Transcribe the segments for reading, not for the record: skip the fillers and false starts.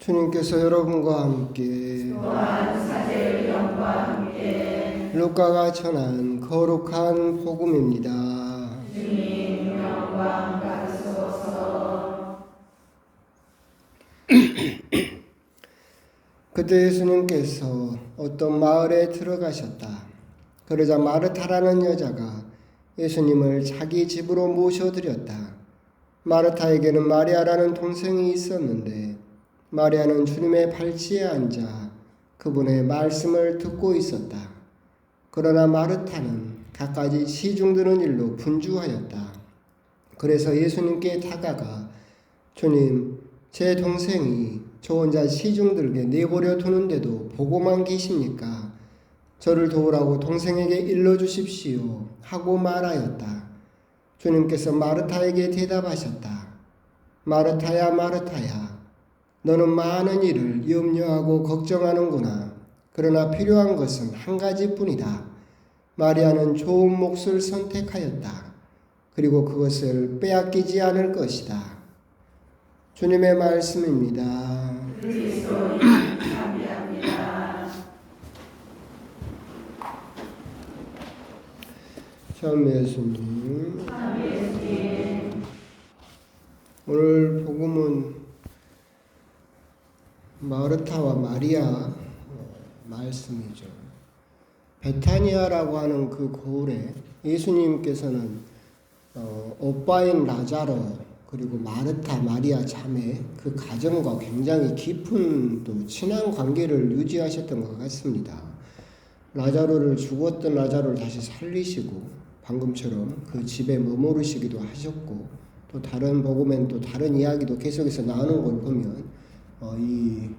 주님께서 여러분과 함께 또한 사제의 영과 함께 루카가 전한 거룩한 복음입니다. 주님 영광 받으소서. 그때 예수님께서 어떤 마을에 들어가셨다. 그러자 마르타라는 여자가 예수님을 자기 집으로 모셔드렸다. 마르타에게는 마리아라는 동생이 있었는데 마리아는 주님의 발치에 앉아 그분의 말씀을 듣고 있었다. 그러나 마르타는 갖가지 시중드는 일로 분주하였다. 그래서 예수님께 다가가 주님, 제 동생이 저 혼자 시중들게 내버려 두는데도 보고만 계십니까? 저를 도우라고 동생에게 일러주십시오 하고 말하였다. 주님께서 마르타에게 대답하셨다. 마르타야, 마르타야, 너는 많은 일을 염려하고 걱정하는구나. 그러나 필요한 것은 한 가지뿐이다. 마리아는 좋은 몫을 선택하였다. 그리고 그것을 빼앗기지 않을 것이다. 주님의 말씀입니다. 그리스도님 감사합니다. 참 예수님, 예수님, 오늘 복음은 마르타와 마리아 말씀이죠. 베타니아라고 하는 그 고을에 예수님께서는 오빠인 라자로 그리고 마르타, 마리아 자매 그 가정과 굉장히 깊은 또 친한 관계를 유지하셨던 것 같습니다. 라자로를 죽었던 라자로를 다시 살리시고 방금처럼 그 집에 머무르시기도 하셨고 또 다른 복음엔 또 다른 이야기도 계속해서 나오는 걸 보면 이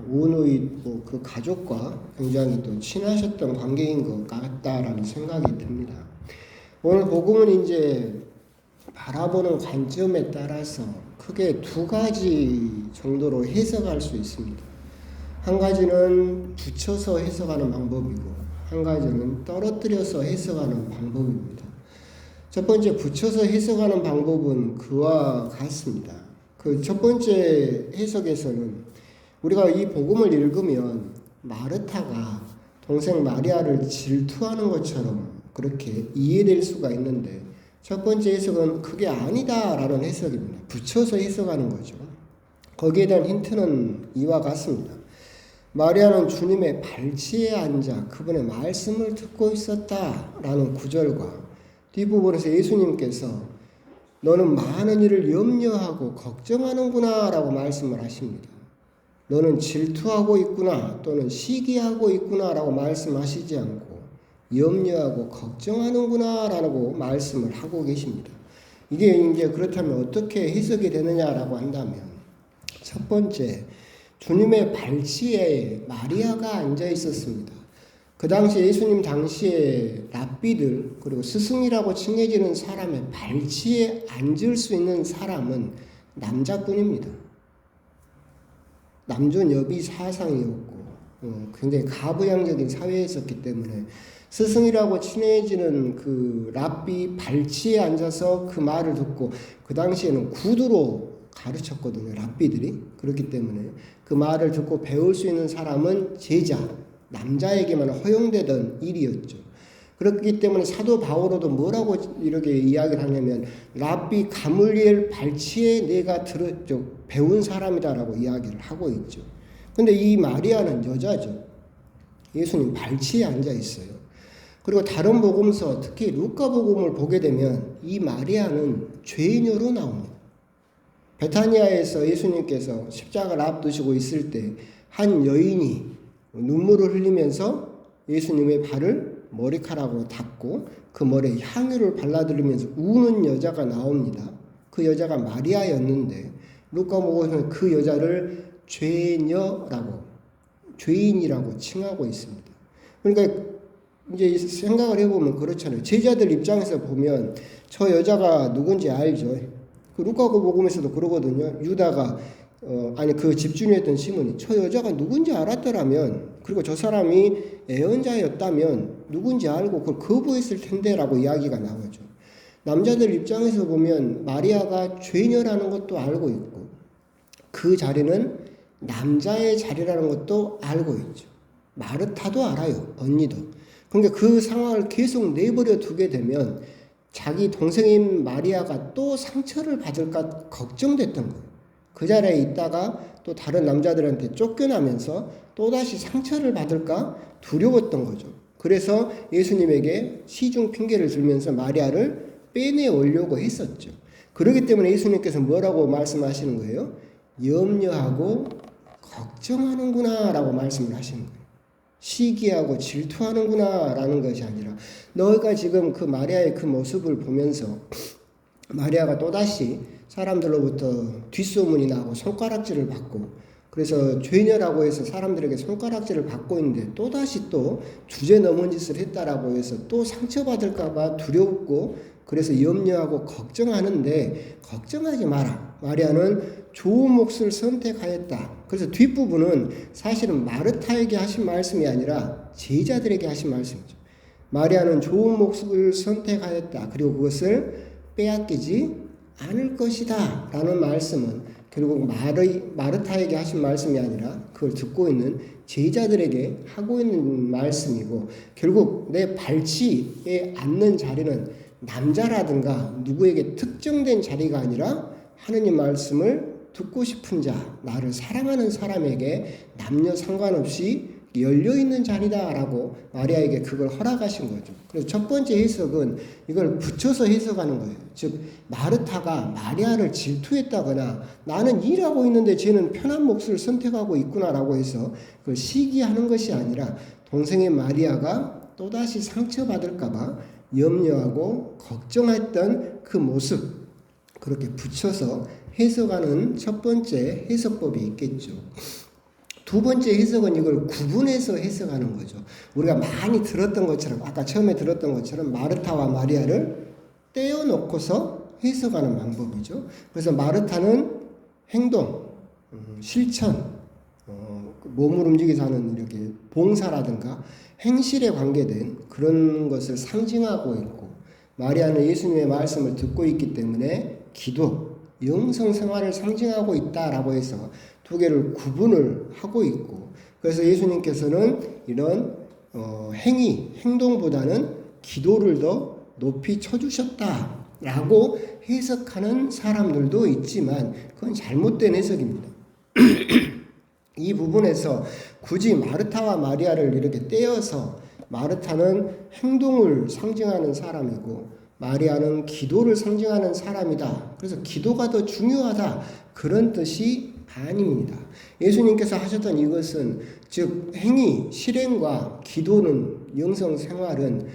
오누이 그 가족과 굉장히 또 친하셨던 관계인 것 같다라는 생각이 듭니다. 오늘 복음은 이제 바라보는 관점에 따라서 크게 두 가지 정도로 해석할 수 있습니다. 한 가지는 붙여서 해석하는 방법이고 한 가지는 떨어뜨려서 해석하는 방법입니다. 첫 번째 붙여서 해석하는 방법은 그와 같습니다. 그 첫 번째 해석에서는 우리가 이 복음을 읽으면 마르타가 동생 마리아를 질투하는 것처럼 그렇게 이해될 수가 있는데 첫 번째 해석은 그게 아니다라는 해석입니다. 붙여서 해석하는 거죠. 거기에 대한 힌트는 이와 같습니다. 마리아는 주님의 발치에 앉아 그분의 말씀을 듣고 있었다라는 구절과 뒷부분에서 예수님께서 너는 많은 일을 염려하고 걱정하는구나 라고 말씀을 하십니다. 너는 질투하고 있구나 또는 시기하고 있구나 라고 말씀하시지 않고 염려하고 걱정하는구나 라고 말씀을 하고 계십니다. 이게 이제 그렇다면 어떻게 해석이 되느냐라고 한다면 첫 번째, 주님의 발치에 마리아가 앉아 있었습니다. 그 당시 예수님 당시에 랍비들 그리고 스승이라고 칭해지는 사람의 발치에 앉을 수 있는 사람은 남자뿐입니다. 남존 여비 사상이었고 굉장히 가부장적인 사회였었기 때문에 스승이라고 친해지는 그 랍비 발치에 앉아서 그 말을 듣고 그 당시에는 구두로 가르쳤거든요. 랍비들이. 그렇기 때문에 그 말을 듣고 배울 수 있는 사람은 제자, 남자에게만 허용되던 일이었죠. 그렇기 때문에 사도 바오로도 뭐라고 이렇게 이야기를 하냐면 랍비 가물리엘 발치에 내가 배운 사람이다라고 이야기를 하고 있죠. 근데 이 마리아는 여자죠. 예수님 발치에 앉아 있어요. 그리고 다른 복음서 특히 루카 복음을 보게 되면 이 마리아는 죄인으로 나옵니다. 베타니아에서 예수님께서 십자가를 앞두시고 있을 때 한 여인이 눈물을 흘리면서 예수님의 발을 머리카락으로 닦고 그 머리에 향유를 발라드리면서 우는 여자가 나옵니다. 그 여자가 마리아였는데 루카 복음에서는 그 여자를 죄인이라고 칭하고 있습니다. 그러니까 이제 생각을 해보면 그렇잖아요. 제자들 입장에서 보면 저 여자가 누군지 알죠. 그 루카 복음에서도 그러거든요. 유다가 그 집주인이었던 시몬이 저 여자가 누군지 알았더라면 그리고 저 사람이 애언자였다면 누군지 알고 그걸 거부했을 텐데라고 이야기가 나오죠. 남자들 입장에서 보면 마리아가 죄녀라는 것도 알고 있고 그 자리는 남자의 자리라는 것도 알고 있죠. 마르타도 알아요. 언니도. 그러니까 그 상황을 계속 내버려 두게 되면 자기 동생인 마리아가 또 상처를 받을까 걱정됐던 거예요. 그 자리에 있다가 또 다른 남자들한테 쫓겨나면서 또다시 상처를 받을까 두려웠던 거죠. 그래서 예수님에게 시중 핑계를 들면서 마리아를 빼내오려고 했었죠. 그렇기 때문에 예수님께서 뭐라고 말씀하시는 거예요? 염려하고 걱정하는구나 라고 말씀을 하시는 거예요. 시기하고 질투하는구나 라는 것이 아니라 너희가 지금 그 마리아의 그 모습을 보면서 마리아가 또다시 사람들로부터 뒷소문이 나고 손가락질을 받고 그래서 죄녀라고 해서 사람들에게 손가락질을 받고 있는데 또다시 또 주제 넘은 짓을 했다라고 해서 또 상처받을까봐 두렵고 그래서 염려하고 걱정하는데 걱정하지 마라. 마리아는 좋은 몫을 선택하였다. 그래서 뒷부분은 사실은 마르타에게 하신 말씀이 아니라 제자들에게 하신 말씀이죠. 마리아는 좋은 몫을 선택하였다. 그리고 그것을 빼앗기지 않을 것이다. 라는 말씀은 결국 마르타에게 하신 말씀이 아니라 그걸 듣고 있는 제자들에게 하고 있는 말씀이고 결국 내 발치에 앉는 자리는 남자라든가 누구에게 특정된 자리가 아니라 하느님 말씀을 듣고 싶은 자, 나를 사랑하는 사람에게 남녀 상관없이 열려있는 자리다라고 마리아에게 그걸 허락하신 거죠. 그래서 첫 번째 해석은 이걸 붙여서 해석하는 거예요. 즉 마르타가 마리아를 질투했다거나 나는 일하고 있는데 쟤는 편한 몫을 선택하고 있구나라고 해서 그걸 시기하는 것이 아니라 동생의 마리아가 또다시 상처받을까 봐 염려하고 걱정했던 그 모습 그렇게 붙여서 해석하는 첫 번째 해석법이 있겠죠. 두 번째 해석은 이걸 구분해서 해석하는 거죠. 우리가 많이 들었던 것처럼 아까 처음에 들었던 것처럼 마르타와 마리아를 떼어놓고서 해석하는 방법이죠. 그래서 마르타는 행동, 실천, 몸을 움직여서 하는 이렇게 봉사라든가 행실에 관계된 그런 것을 상징하고 있고 마리아는 예수님의 말씀을 듣고 있기 때문에 기도, 영성 생활을 상징하고 있다라고 해서 두 개를 구분을 하고 있고 그래서 예수님께서는 이런 행동보다는 기도를 더 높이 쳐주셨다라고 해석하는 사람들도 있지만 그건 잘못된 해석입니다. 이 부분에서 굳이 마르타와 마리아를 이렇게 떼어서 마르타는 행동을 상징하는 사람이고 마리아는 기도를 상징하는 사람이다. 그래서 기도가 더 중요하다. 그런 뜻이 아닙니다. 예수님께서 하셨던 이것은 즉 행위, 실행과 기도는 영성 생활은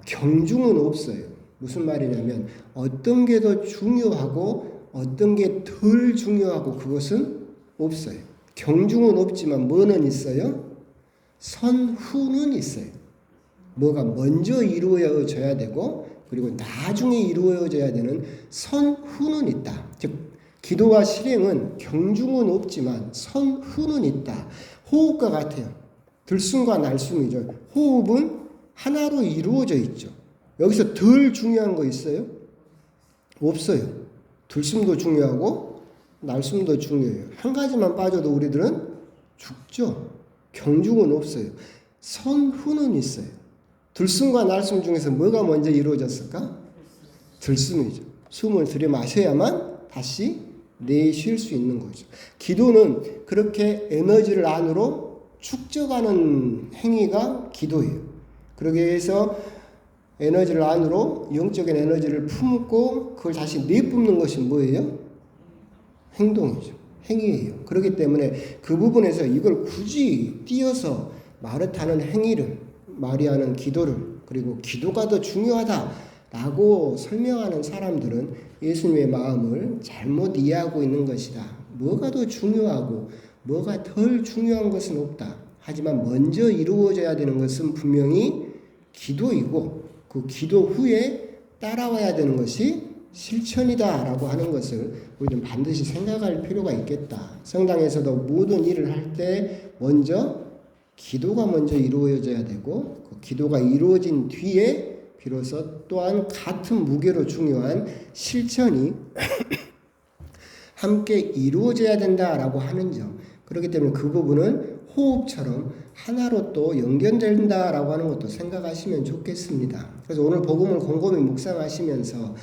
경중은 없어요. 무슨 말이냐면 어떤 게 더 중요하고 어떤 게 덜 중요하고 그것은 없어요. 경중은 없지만 뭐는 있어요? 선후는 있어요. 뭐가 먼저 이루어져야 되고 그리고 나중에 이루어져야 되는 선후는 있다. 즉 기도와 실행은 경중은 없지만 선후는 있다. 호흡과 같아요. 들숨과 날숨이죠. 호흡은 하나로 이루어져 있죠. 여기서 덜 중요한 거 있어요? 없어요. 들숨도 중요하고 날숨도 중요해요. 한 가지만 빠져도 우리들은 죽죠. 경중은 없어요. 선후는 있어요. 들숨과 날숨 중에서 뭐가 먼저 이루어졌을까? 들숨이죠. 숨을 들이마셔야만 다시 내쉴 수 있는 거죠. 기도는 그렇게 에너지를 안으로 축적하는 행위가 기도예요. 그러기 위해서 에너지를 안으로 영적인 에너지를 품고 그걸 다시 내뿜는 것이 뭐예요? 행동이죠. 행위예요. 그렇기 때문에 그 부분에서 이걸 굳이 띄어서 마르타는 행위를 마리아는 기도를 그리고 기도가 더 중요하다라고 설명하는 사람들은 예수님의 마음을 잘못 이해하고 있는 것이다. 뭐가 더 중요하고 뭐가 덜 중요한 것은 없다. 하지만 먼저 이루어져야 되는 것은 분명히 기도이고 그 기도 후에 따라와야 되는 것이 실천이다라고 하는 것을 우리는 반드시 생각할 필요가 있겠다. 성당에서도 모든 일을 할 때 먼저 기도가 먼저 이루어져야 되고 그 기도가 이루어진 뒤에 비로소 또한 같은 무게로 중요한 실천이 함께 이루어져야 된다라고 하는 점. 그렇기 때문에 그 부분은 호흡처럼 하나로 또 연결된다라고 하는 것도 생각하시면 좋겠습니다. 그래서 오늘 복음을 곰곰이 묵상하시면서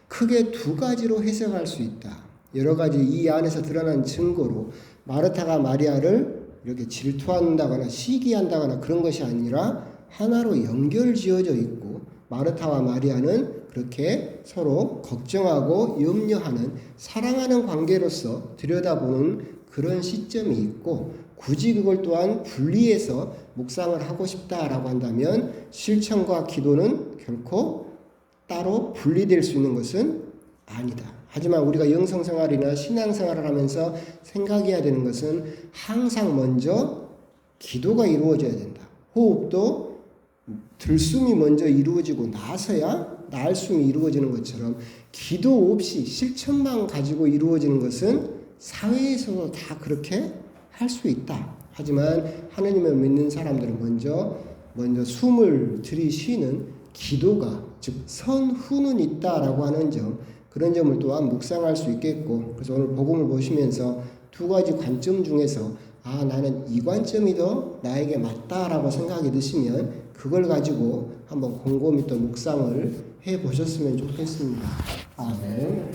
크게 두 가지로 해석할 수 있다. 여러 가지 이 안에서 드러난 증거로 마르타가 마리아를 이렇게 질투한다거나 시기한다거나 그런 것이 아니라 하나로 연결지어져 있고, 마르타와 마리아는 그렇게 서로 걱정하고 염려하는 사랑하는 관계로서 들여다보는 그런 시점이 있고, 굳이 그걸 또한 분리해서 묵상을 하고 싶다라고 한다면 실천과 기도는 결코 따로 분리될 수 있는 것은 아니다. 하지만 우리가 영성생활이나 신앙생활을 하면서 생각해야 되는 것은 항상 먼저 기도가 이루어져야 된다. 호흡도 들숨이 먼저 이루어지고 나서야 날숨이 이루어지는 것처럼 기도 없이 실천만 가지고 이루어지는 것은 사회에서도 다 그렇게 할 수 있다. 하지만 하나님을 믿는 사람들은 먼저 숨을 들이쉬는 기도가, 즉 선후는 있다라고 하는 점, 그런 점을 또한 묵상할 수 있겠고, 그래서 오늘 복음을 보시면서 두 가지 관점 중에서 나는 이 관점이 더 나에게 맞다라고 생각이 드시면 그걸 가지고 한번 곰곰이 또 묵상을 해 보셨으면 좋겠습니다. 아멘.